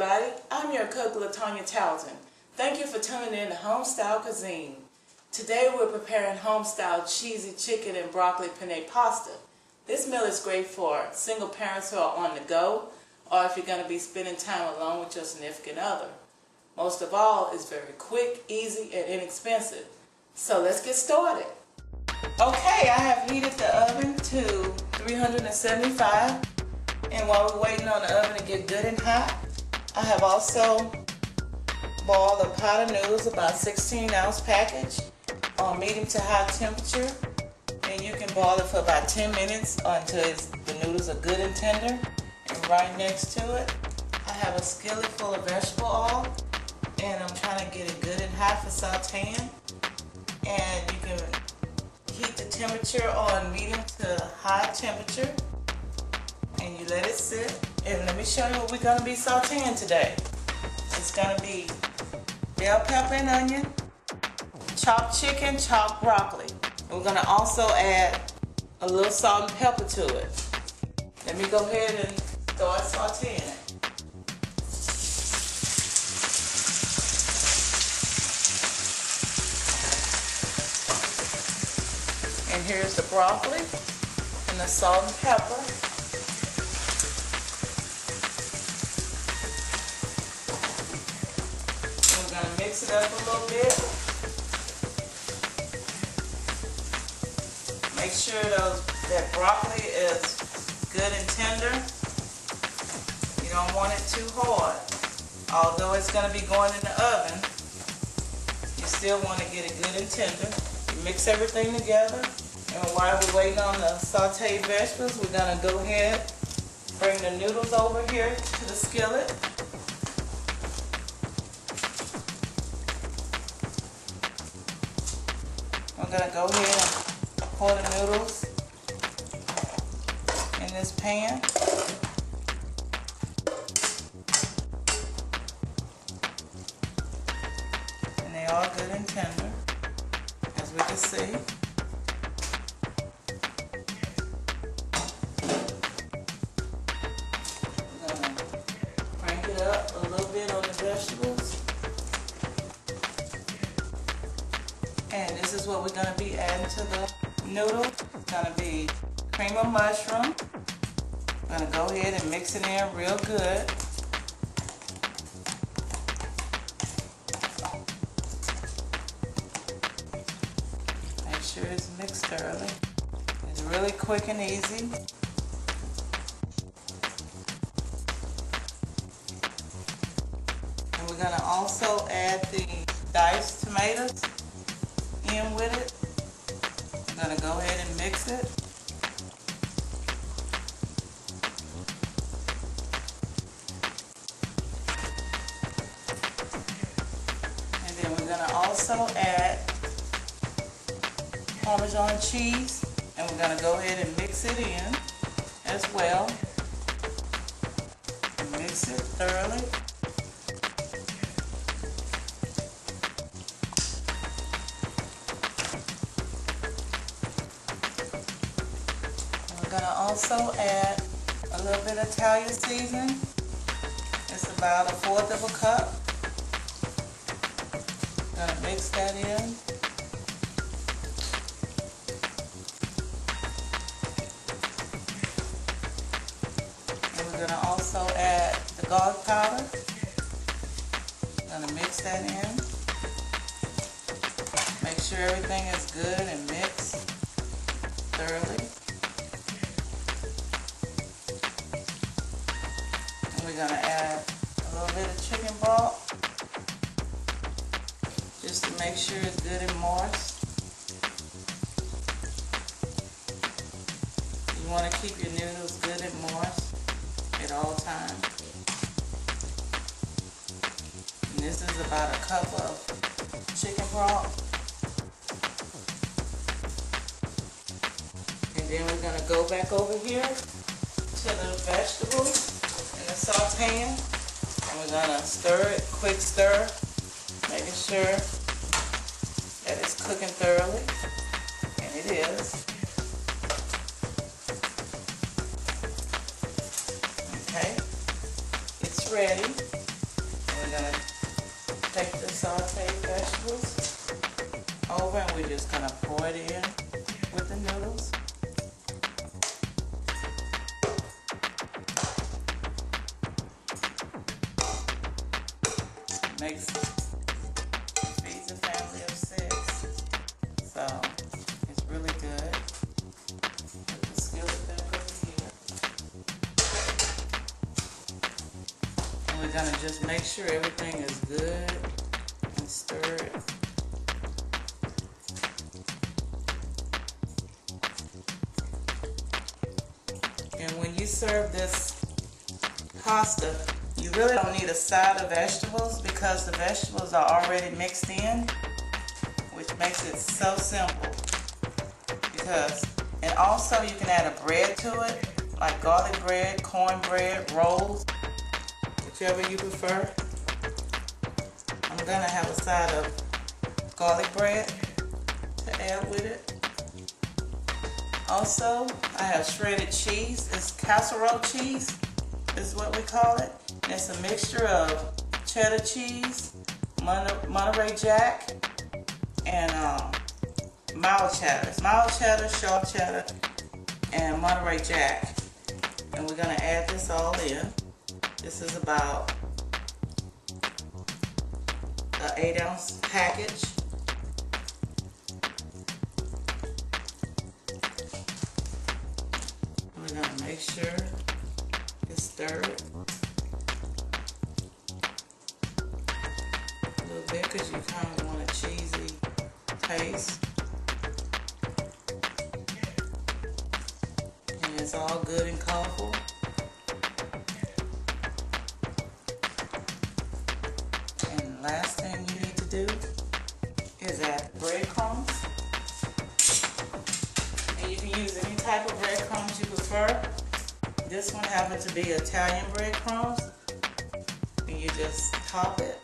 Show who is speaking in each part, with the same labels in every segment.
Speaker 1: everybody. I'm your cook, LaTonya Talton. Thank you for tuning in to Homestyle Cuisine. Today we're preparing homestyle cheesy chicken and broccoli penne pasta. This meal is great for single parents who are on the go, or if you're going to be spending time alone with your significant other. Most of all, it's very quick, easy, and inexpensive. So let's get started. Okay, I have heated the oven to 375. And while we're waiting on the oven to get good and hot, I have also boiled a pot of noodles, about 16-ounce package, on medium to high temperature. And you can boil it for about 10 minutes until the noodles are good and tender. And right next to it, I have a skillet full of vegetable oil, and I'm trying to get it good and hot for sauteing. And you can heat the temperature on medium to high temperature. And you let it sit, and let me show you what we're going to be sauteing today. It's going to be bell pepper and onion, chopped chicken, chopped broccoli. We're going to also add a little salt and pepper to it. Let me go ahead and start sauteing it. And here's the broccoli and the salt and pepper. Mix it up a little bit. Make sure that broccoli is good and tender. You don't want it too hard. Although it's going to be going in the oven, you still want to get it good and tender. You mix everything together, and while we're waiting on the sauteed vegetables, we're going to go ahead, bring the noodles over here to the skillet. I'm going to go ahead and pour the noodles in this pan. And they are good and tender, as we can see. I'm going to crank it up a little bit on the vegetables. And this is what we're going to be adding to the noodle. It's going to be cream of mushroom. I'm going to go ahead and mix it in real good. Make sure it's mixed thoroughly. It's really quick and easy. And we're going to also add the diced tomatoes in with it. I'm going to go ahead and mix it. And then we're going to also add Parmesan cheese, and we're going to go ahead and mix it in as well. Mix it thoroughly. I'm going to also add a little bit of Italian seasoning. It's about 1/4 of a cup. I'm going to mix that in. And we're going to also add the garlic powder. I'm going to mix that in. Make sure everything is good and mixed thoroughly. We're going to add a little bit of chicken broth just to make sure it's good and moist. You want to keep your noodles good and moist at all times. And this is about 1 cup of chicken broth. And then we're going to go back over here to the vegetables. Sauteing, and we're going to stir it, quick stir, making sure that it's cooking thoroughly, and it is. Okay, it's ready. sauteed vegetables over, and we're just gonna pour it in with the noodles. Feeds a family of 6, so it's really good. Put the skillet back over here, and we're gonna just make sure everything is good and stir it. And when you serve this pasta, you really don't need a side of vegetables because the vegetables are already mixed in, which makes it so simple. And also you can add a bread to it, like garlic bread, cornbread, rolls, whichever you prefer. I'm gonna have a side of garlic bread to add with it. Also, I have shredded cheese. It's casserole cheese is what we call it. And it's a mixture of cheddar cheese, Monterey Jack, and mild cheddar. It's mild cheddar, sharp cheddar, and Monterey Jack. And we're gonna add this all in. This is about an 8-ounce package. We're gonna make sure it's stirred a little bit because you kind of want a cheesy taste. And it's all good and colorful. And the last thing you need to do is add the breadcrumbs. And you can use any type of breadcrumbs you prefer. This one happens to be Italian breadcrumbs. And you just top it.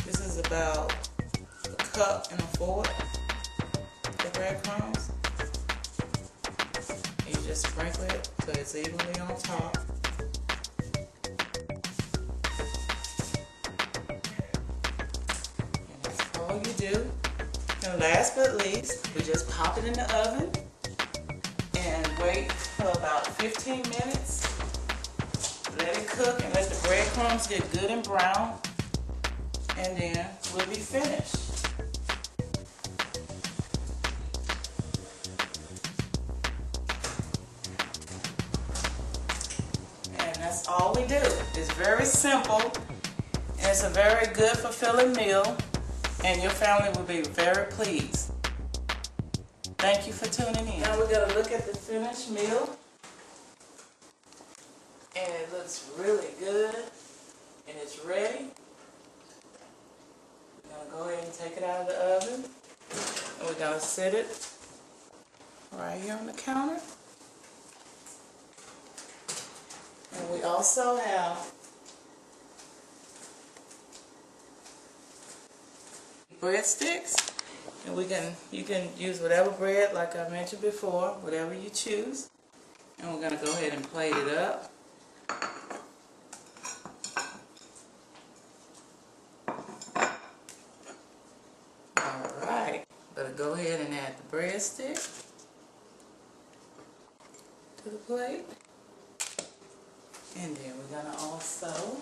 Speaker 1: This is about a cup and a fork of breadcrumbs. And you just sprinkle it so it's evenly on top. And that's all you do. And last but least, we just pop it in the oven and wait for about 15 minutes. Let it cook and let the breadcrumbs get good and brown. And then we'll be finished. And that's all we do. It's very simple. And it's a very good, fulfilling meal. And your family will be very pleased. Thank you for tuning in. Now we're going to look at the finished meal. And it looks really good. And it's ready. We're going to go ahead and take it out of the oven. And we're going to sit it right here on the counter. And we also have breadsticks, and you can use whatever bread, like I mentioned before, whatever you choose. And we're going to go ahead and plate it up. Alright, going to go ahead and add the breadstick to the plate. And then we're going to also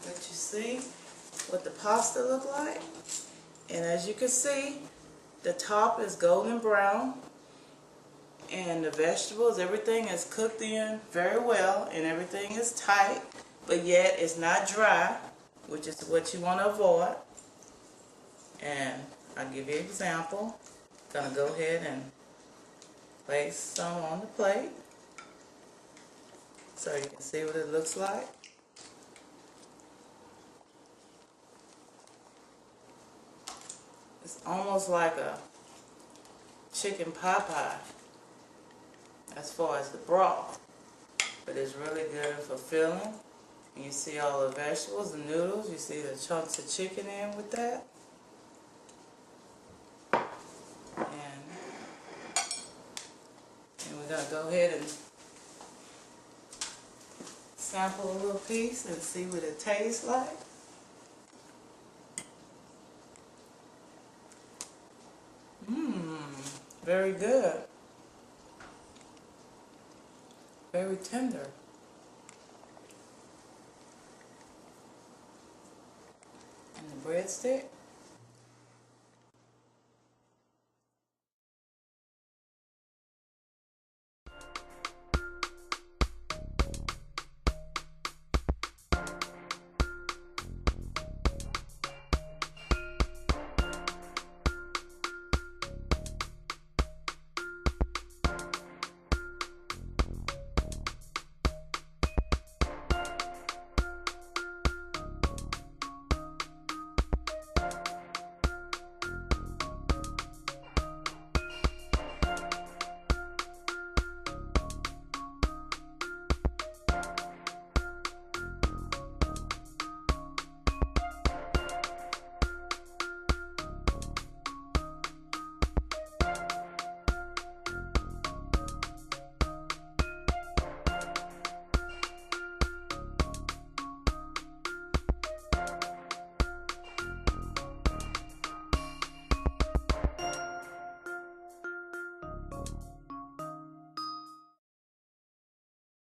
Speaker 1: let you see what the pasta look like. And as you can see, the top is golden brown, and the vegetables, everything is cooked in very well, and everything is tight, but yet it's not dry, which is what you want to avoid. And I'll give you an example. I'm gonna go ahead and place some on the plate so you can see what it looks like. It's almost like a chicken pot pie as far as the broth, but it's really good for filling. And you see all the vegetables, the noodles, you see the chunks of chicken in with that. And we're going to go ahead and sample a little piece and see what it tastes like. Very good. Very tender. And the breadstick.